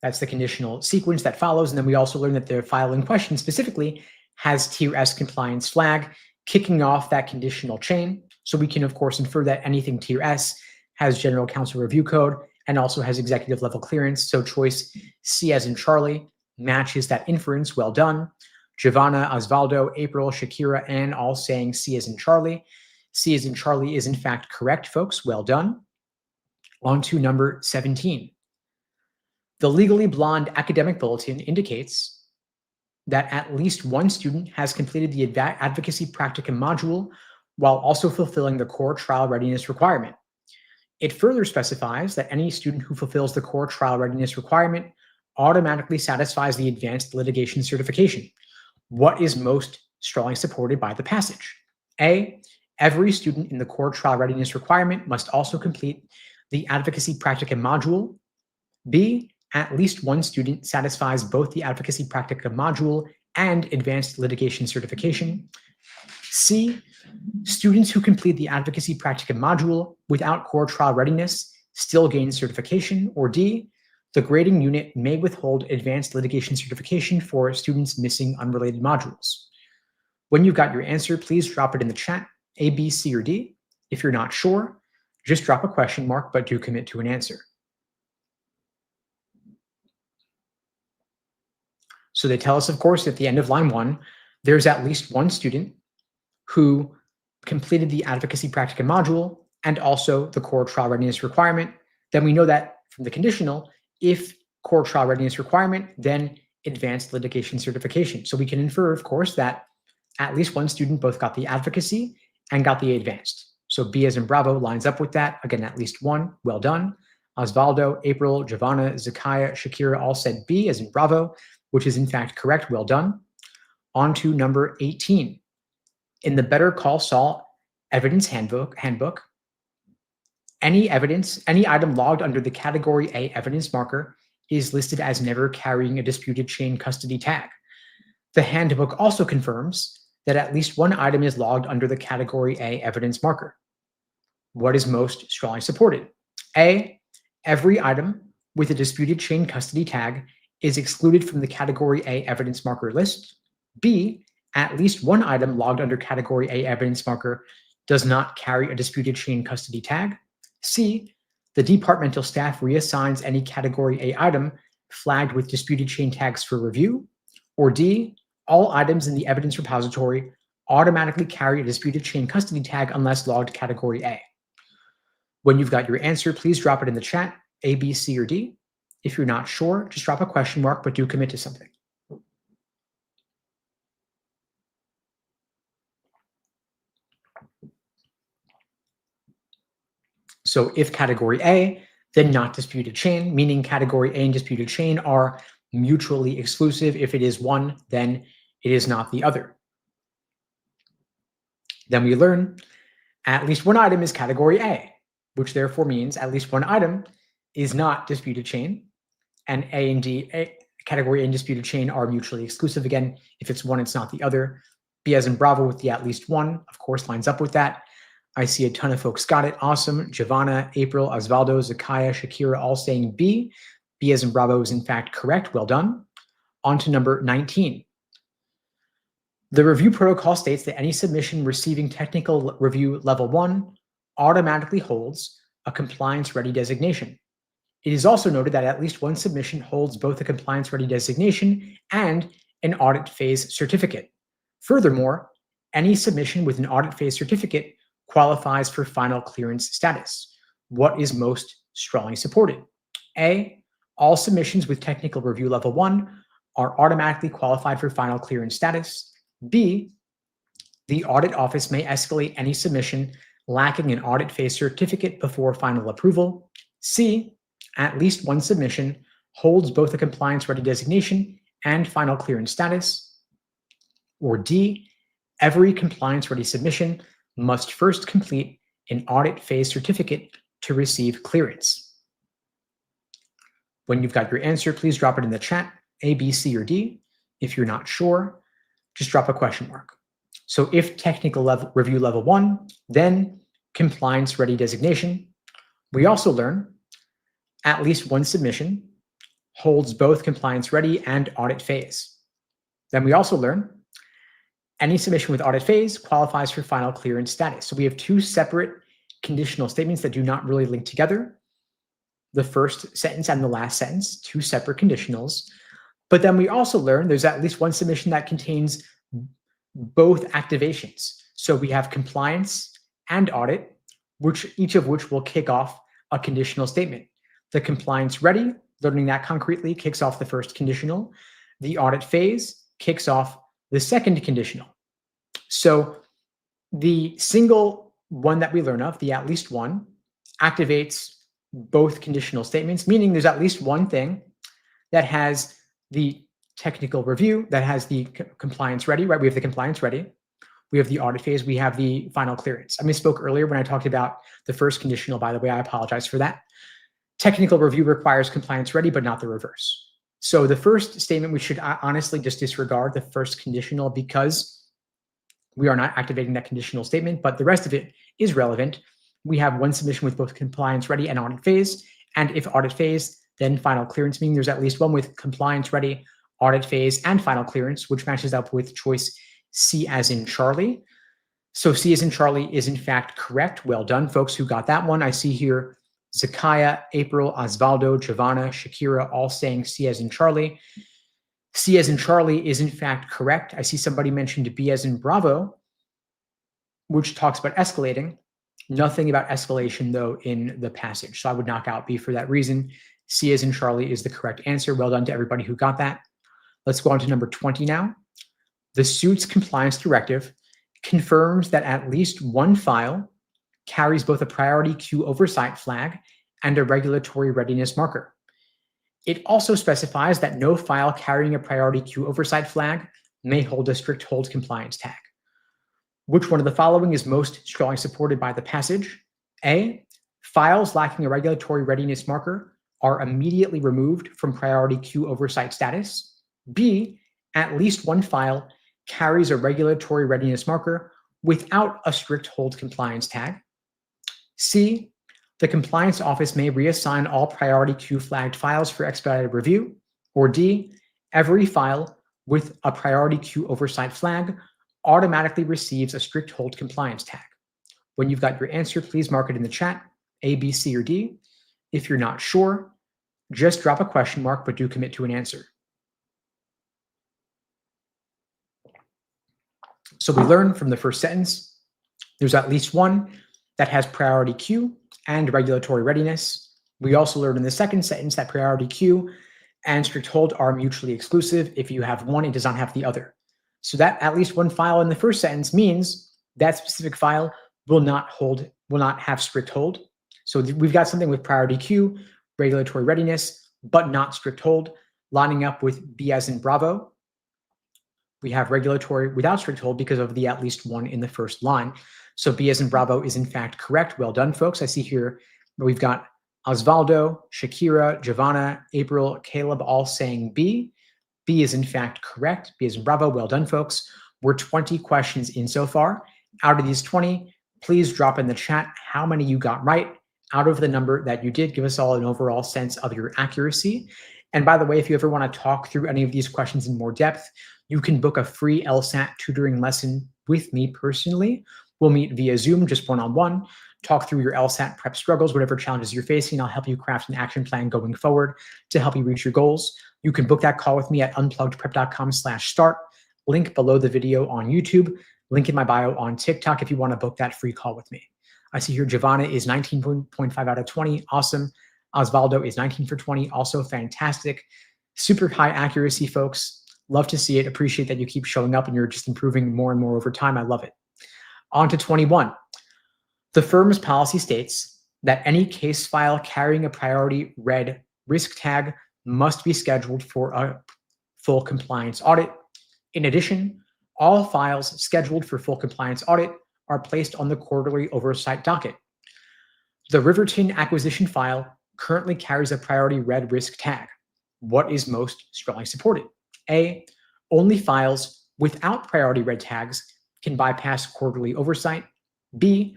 That's the conditional sequence that follows. And then we also learned that the file in question specifically has tier S compliance flag, kicking off that conditional chain. So we can, of course, infer that anything tier S has general counsel review code and also has executive level clearance. So choice C as in Charlie matches that inference. Well done. Giovanna, Osvaldo, April, Shakira, Ann, all saying C as in Charlie. C as in Charlie is in fact correct, folks. Well done. On to number 17. The Legally Blonde Academic Bulletin indicates that at least one student has completed the advocacy practicum module while also fulfilling the core trial readiness requirement. It further specifies that any student who fulfills the core trial readiness requirement automatically satisfies the advanced litigation certification. What is most strongly supported by the passage? A, every student in the core trial readiness requirement must also complete the advocacy practicum module. B, at least one student satisfies both the advocacy practicum module and advanced litigation certification. C, students who complete the advocacy practicum module without core trial readiness still gain certification. Or D, the grading unit may withhold advanced litigation certification for students missing unrelated modules. When you've got your answer, please drop it in the chat, A, B, C, or D. If you're not sure, just drop a question mark, but do commit to an answer. So they tell us, of course, at the end of line 1, there's at least one student who completed the advocacy practicum module and also the core trial readiness requirement. Then we know that from the conditional, if core trial readiness requirement, then advanced litigation certification. So we can infer, of course, that at least one student both got the advocacy and got the advanced. So B as in Bravo lines up with that. Again, at least one. Well done. Osvaldo, April, Giovanna, Zakaya, Shakira all said B as in Bravo, which is in fact correct. Well done. On to number 18. In the Better Call Saul evidence handbook, any item logged under the category A evidence marker is listed as never carrying a disputed chain custody tag. The handbook also confirms that at least one item is logged under the category A evidence marker. What is most strongly supported? A, every item with a disputed chain custody tag is excluded from the category A evidence marker list. B, at least one item logged under category A evidence marker does not carry a disputed chain custody tag. C, the departmental staff reassigns any category A item flagged with disputed chain tags for review. Or D, all items in the evidence repository automatically carry a disputed chain custody tag unless logged category A. When you've got your answer, please drop it in the chat, A, B, C, or D. If you're not sure, just drop a question mark, but do commit to something. So if category A, then not disputed chain, meaning category A and disputed chain are mutually exclusive. If it is one, then it is not the other. Then we learn at least one item is category A, which therefore means at least one item is not disputed chain, and A and D, category A and disputed chain are mutually exclusive. Again, if it's one, it's not the other. B as in Bravo with the at least one, of course, lines up with that. I see a ton of folks got it. Awesome. Giovanna, April, Osvaldo, Zakaya, Shakira all saying B. B as in Bravo is in fact correct. Well done. On to number 19. The review protocol states that any submission receiving technical review level 1 automatically holds a compliance ready designation. It is also noted that at least one submission holds both a compliance ready designation and an audit phase certificate. Furthermore, any submission with an audit phase certificate qualifies for final clearance status. What is most strongly supported? A, all submissions with technical review level 1 are automatically qualified for final clearance status. B, The audit office may escalate any submission lacking an audit phase certificate before final approval. C, at least one submission holds both a compliance-ready designation and final clearance status. Or D, every compliance-ready submission must first complete an audit phase certificate to receive clearance. When you've got your answer, please drop it in the chat, A, B, C, or D. If you're not sure, just drop a question mark. So if technical review level 1, then compliance ready designation. We also learn at least one submission holds both compliance ready and audit phase. Then we also learn any submission with audit phase qualifies for final clearance status. So we have two separate conditional statements that do not really link together. The first sentence and the last sentence, two separate conditionals. But then we also learn there's at least one submission that contains both activations. So we have compliance and audit, each of which will kick off a conditional statement. The compliance ready, learning that concretely, kicks off the first conditional. The audit phase kicks off the second conditional. So the single one that we learn of, the at least one, activates both conditional statements, meaning there's at least one thing that has the technical review, that has the compliance ready, right? We have the compliance ready. We have the audit phase. We have the final clearance. I misspoke earlier when I talked about the first conditional, by the way. I apologize for that. Technical review requires compliance ready, but not the reverse. So the first statement, we should honestly just disregard the first conditional because we are not activating that conditional statement, but the rest of it is relevant. We have one submission with both compliance ready and audit phase. And if audit phase, then final clearance, meaning there's at least one with compliance ready, audit phase, and final clearance, which matches up with choice C as in Charlie. So C as in Charlie is in fact correct. Well done, folks who got that one. I see here Zakaya, April, Osvaldo, Giovanna, Shakira, all saying C as in Charlie. C as in Charlie is in fact correct. I see somebody mentioned B as in Bravo, which talks about escalating. Nothing about escalation, though, in the passage. So I would knock out B for that reason. C as in Charlie is the correct answer. Well done to everybody who got that. Let's go on to number 20 now. The suit's compliance directive confirms that at least one file carries both a priority queue oversight flag and a regulatory readiness marker. It also specifies that no file carrying a priority queue oversight flag may hold a strict hold compliance tag. Which one of the following is most strongly supported by the passage? A, files lacking a regulatory readiness marker are immediately removed from priority queue oversight status. B, at least one file carries a regulatory readiness marker without a strict hold compliance tag. C, the compliance office may reassign all priority queue flagged files for expedited review. Or D, every file with a priority queue oversight flag automatically receives a strict hold compliance tag. When you've got your answer, please mark it in the chat, A, B, C, or D. If you're not sure, just drop a question mark, but do commit to an answer. So we learn from the first sentence, there's at least one that has priority queue and regulatory readiness. We also learned in the second sentence that priority queue and strict hold are mutually exclusive. If you have one, it does not have the other. So that at least one file in the first sentence means that specific file will not have strict hold. So we've got something with priority queue, regulatory readiness, but not strict hold, lining up with B as in Bravo. We have regulatory without strict hold because of the at least one in the first line. So B as in Bravo is in fact correct. Well done, folks. I see here we've got Osvaldo, Shakira, Giovanna, April, Caleb all saying B. B is in fact correct. B as in Bravo. Well done, folks. We're 20 questions in so far. Out of these 20, please drop in the chat how many you got right out of the number that you did. Give us all an overall sense of your accuracy. And by the way, if you ever want to talk through any of these questions in more depth, you can book a free LSAT tutoring lesson with me personally. We'll meet via Zoom, just one-on-one, talk through your LSAT prep struggles, whatever challenges you're facing. I'll help you craft an action plan going forward to help you reach your goals. You can book that call with me at unpluggedprep.com/start. Link below the video on YouTube. Link in my bio on TikTok if you want to book that free call with me. I see here Giovanna is 19.5 out of 20. Awesome. Osvaldo is 19 for 20. Also fantastic. Super high accuracy, folks. Love to see it. Appreciate that you keep showing up and you're just improving more and more over time. I love it. On to 21. The firm's policy states that any case file carrying a priority red risk tag must be scheduled for a full compliance audit. In addition, all files scheduled for full compliance audit are placed on the quarterly oversight docket. The Riverton acquisition file currently carries a priority red risk tag. What is most strongly supported? A, only files without priority red tags can bypass quarterly oversight. B,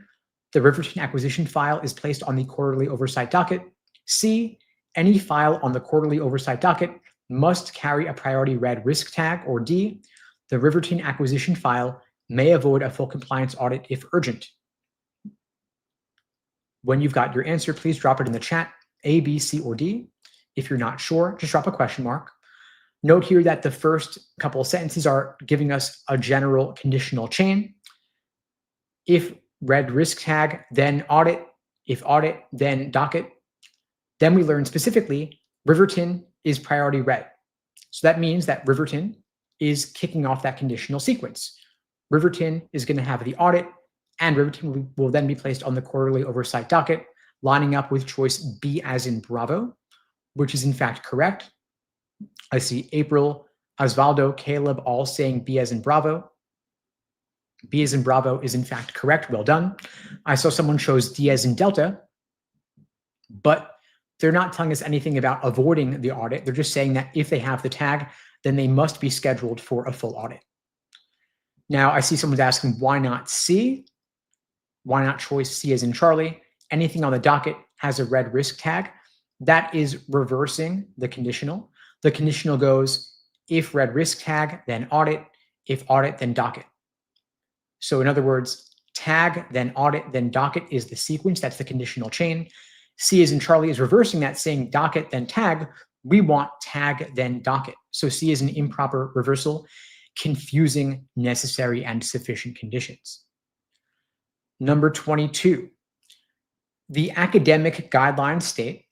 the Riverton acquisition file is placed on the quarterly oversight docket. C, any file on the quarterly oversight docket must carry a priority red risk tag. Or D, the Riverton acquisition file may avoid a full compliance audit if urgent. When you've got your answer, please drop it in the chat, A, B, C, or D. If you're not sure, just drop a question mark. Note here that the first couple of sentences are giving us a general conditional chain. If red risk tag, then audit. If audit, then docket. Then we learn specifically Riverton is priority red. So that means that Riverton is kicking off that conditional sequence. Riverton is going to have the audit, and Riverton will then be placed on the quarterly oversight docket, lining up with choice B as in Bravo, which is in fact correct. I see April, Osvaldo, Caleb all saying B as in Bravo. B as in Bravo is in fact correct. Well done. I saw someone chose D as in Delta, but they're not telling us anything about avoiding the audit. They're just saying that if they have the tag, then they must be scheduled for a full audit. Now, I see someone's asking, why not C? Why not choice C as in Charlie? Anything on the docket has a red risk tag. That is reversing the conditional. The conditional goes, if red risk tag, then audit. If audit, then docket. So in other words, tag, then audit, then docket is the sequence. That's the conditional chain. C as in Charlie is reversing that, saying docket, then tag. We want tag, then docket. So C is an improper reversal, confusing necessary and sufficient conditions. Number 22. The academic guidelines state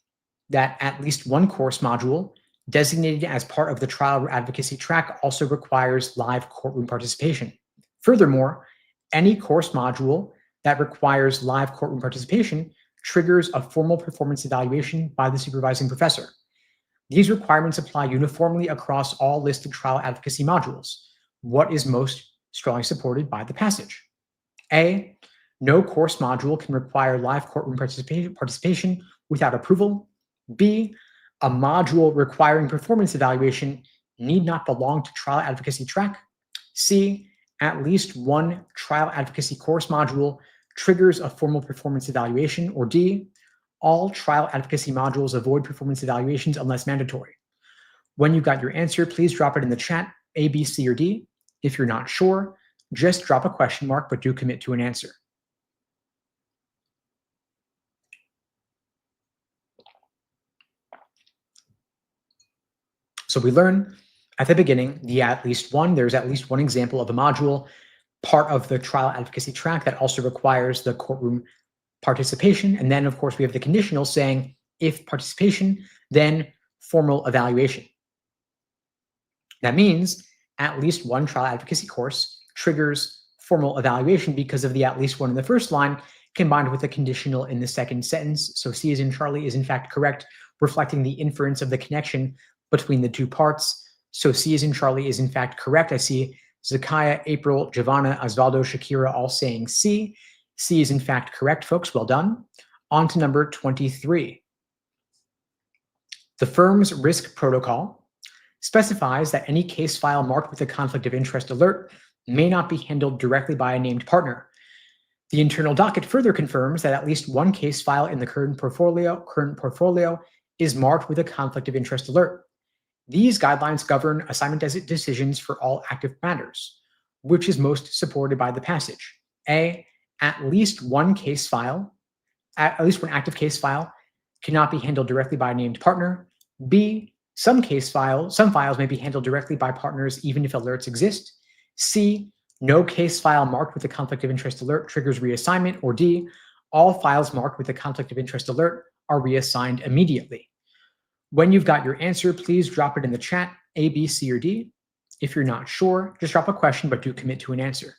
that at least one course module designated as part of the trial advocacy track also requires live courtroom participation. Furthermore, any course module that requires live courtroom participation triggers a formal performance evaluation by the supervising professor. These requirements apply uniformly across all listed trial advocacy modules. What is most strongly supported by the passage? A, no course module can require live courtroom participation without approval. B, a module requiring performance evaluation need not belong to trial advocacy track. C, at least one trial advocacy course module triggers a formal performance evaluation. Or D, all trial advocacy modules avoid performance evaluations unless mandatory. When you got your answer, please drop it in the chat, A, B, C, or D. If you're not sure, just drop a question mark, but do commit to an answer. So we learn at the beginning, there's at least one example of a module, part of the trial advocacy track that also requires the courtroom participation. And then, of course, we have the conditional saying, if participation, then formal evaluation. That means at least one trial advocacy course triggers formal evaluation because of the at least one in the first line combined with the conditional in the second sentence. So C as in Charlie is in fact correct, reflecting the inference of the connection between the two parts. So C as in Charlie is in fact correct. I see Zakaya, April, Giovanna, Osvaldo, Shakira all saying C. C is in fact correct, folks. Well done. On to number 23. The firm's risk protocol specifies that any case file marked with a conflict of interest alert may not be handled directly by a named partner. The internal docket further confirms that at least one case file in the current portfolio is marked with a conflict of interest alert. These guidelines govern assignment decisions for all active matters. Which is most supported by the passage? A, at least one active case file cannot be handled directly by a named partner. B, some files may be handled directly by partners even if alerts exist. C, no case file marked with a conflict of interest alert triggers reassignment. Or D, all files marked with a conflict of interest alert are reassigned immediately. When you've got your answer, please drop it in the chat, A, B, C, or D. If you're not sure, just drop a question, but do commit to an answer.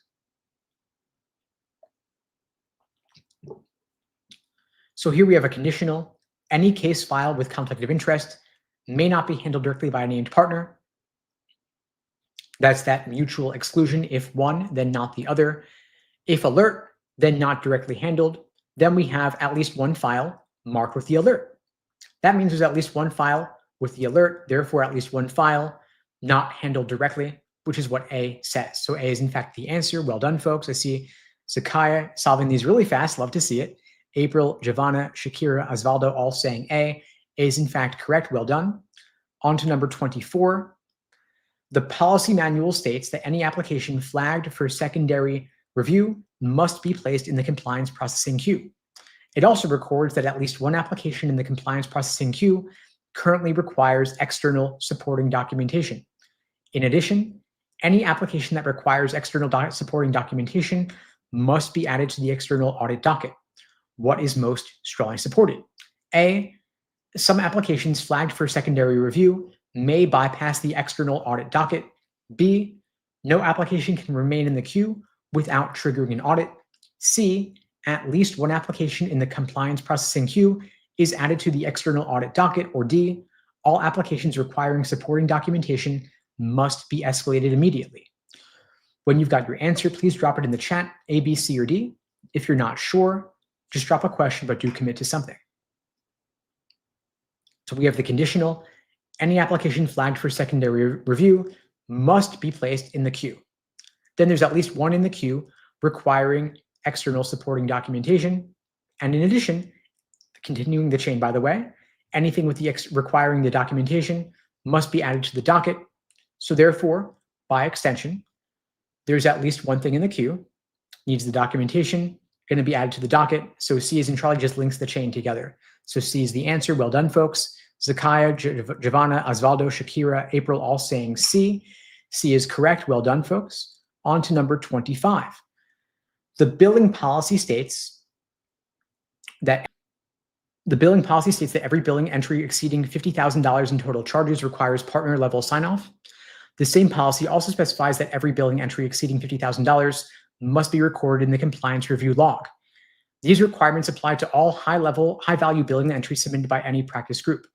So here we have a conditional. Any case filed with conflict of interest may not be handled directly by a named partner. That's that mutual exclusion. If one, then not the other. If alert, then not directly handled. Then we have at least one file marked with the alert. That means there's at least one file with the alert, therefore at least one file not handled directly, which is what A says. So A is in fact the answer. Well done, folks. I see Zakaya solving these really fast. Love to see it. April, Giovanna, Shakira, Osvaldo all saying A. A is in fact correct. Well done. On to number 24. The policy manual states that any application flagged for secondary review must be placed in the compliance processing queue. It also records that at least one application in the compliance processing queue currently requires external supporting documentation. In addition, any application that requires external supporting documentation must be added to the external audit docket. What is most strongly supported? A, some applications flagged for secondary review may bypass the external audit docket. B, no application can remain in the queue without triggering an audit. C, at least one application in the compliance processing queue is added to the external audit docket. Or D, all applications requiring supporting documentation must be escalated immediately. When you've got your answer, please drop it in the chat, A, B, C, or D. If you're not sure, just drop a question, but do commit to something. So we have the conditional. Any application flagged for secondary review must be placed in the queue. Then there's at least one in the queue requiring external supporting documentation. And in addition, continuing the chain, by the way, anything with the requiring the documentation must be added to the docket. So therefore, by extension, there's at least one thing in the queue, needs the documentation, going to be added to the docket. So C as in Charlie just links the chain together. So C is the answer. Well done, folks. Zakaya, Giovanna, Osvaldo, Shakira, April all saying C. C is correct. Well done, folks. On to number 25. The billing policy states that every billing entry exceeding $50,000 in total charges requires partner level sign-off. The same policy also specifies that every billing entry exceeding $50,000 must be recorded in the compliance review log. These requirements apply to all high-value billing entries submitted by any practice group.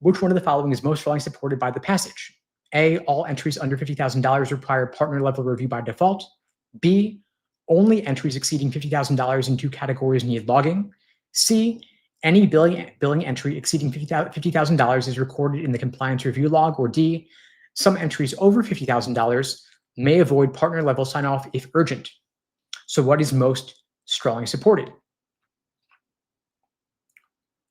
Which one of the following is most strongly supported by the passage? A, all entries under $50,000 require partner level review by default. B, only entries exceeding $50,000 in two categories need logging. C, any billing entry exceeding $50,000 is recorded in the compliance review log. Or D, some entries over $50,000 may avoid partner level sign-off if urgent. So what is most strongly supported?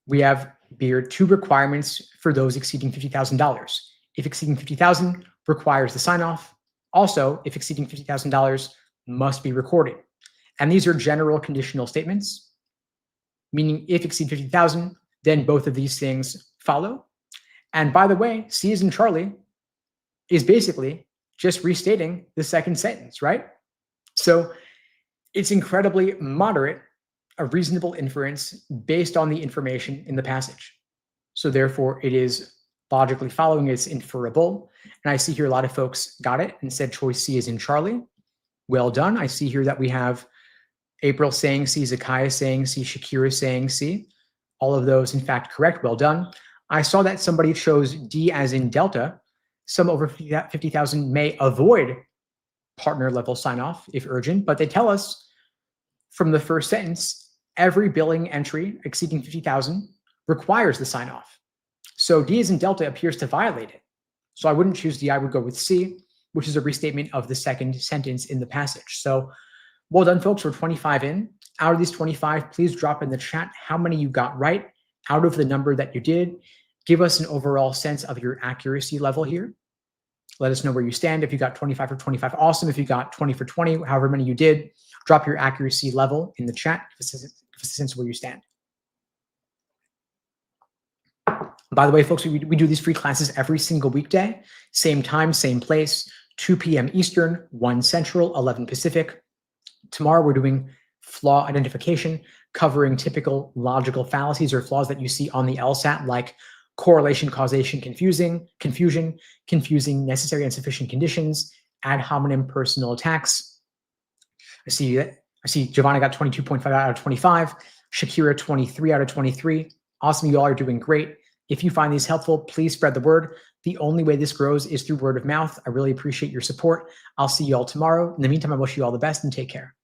We have here two requirements for those exceeding $50,000. If exceeding $50,000 requires the sign-off. Also, if exceeding $50,000 must be recorded. And these are general conditional statements, meaning if exceed 50,000, then both of these things follow. And by the way, C as in Charlie is basically just restating the second sentence, right? So it's incredibly moderate, a reasonable inference based on the information in the passage. So therefore, it is logically following, it's inferable. And I see here a lot of folks got it and said choice C is in Charlie. Well done. I see here that we have April saying C, Zakaya saying C, Shakira saying C. All of those, in fact, correct. Well done. I saw that somebody chose D as in Delta. Some over 50,000 may avoid partner level sign-off if urgent, but they tell us from the first sentence, every billing entry exceeding 50,000 requires the sign-off. So D as in Delta appears to violate it. So I wouldn't choose D, I would go with C, which is a restatement of the second sentence in the passage. So well done, folks. We're 25 in. Out of these 25, please drop in the chat how many you got right out of the number that you did. Give us an overall sense of your accuracy level here. Let us know where you stand. If you got 25 for 25, awesome. If you got 20 for 20, however many you did, drop your accuracy level in the chat. Give us a sense of where you stand. By the way, folks, we do these free classes every single weekday. Same time, same place, 2 p.m. Eastern, 1 Central, 11 Pacific. Tomorrow, we're doing flaw identification, covering typical logical fallacies or flaws that you see on the LSAT, like correlation, causation, confusion, confusing necessary and sufficient conditions, ad hominem personal attacks. I see Giovanna got 22.5 out of 25, Shakira 23 out of 23. Awesome, you all are doing great. If you find these helpful, please spread the word. The only way this grows is through word of mouth. I really appreciate your support. I'll see you all tomorrow. In the meantime, I wish you all the best and take care.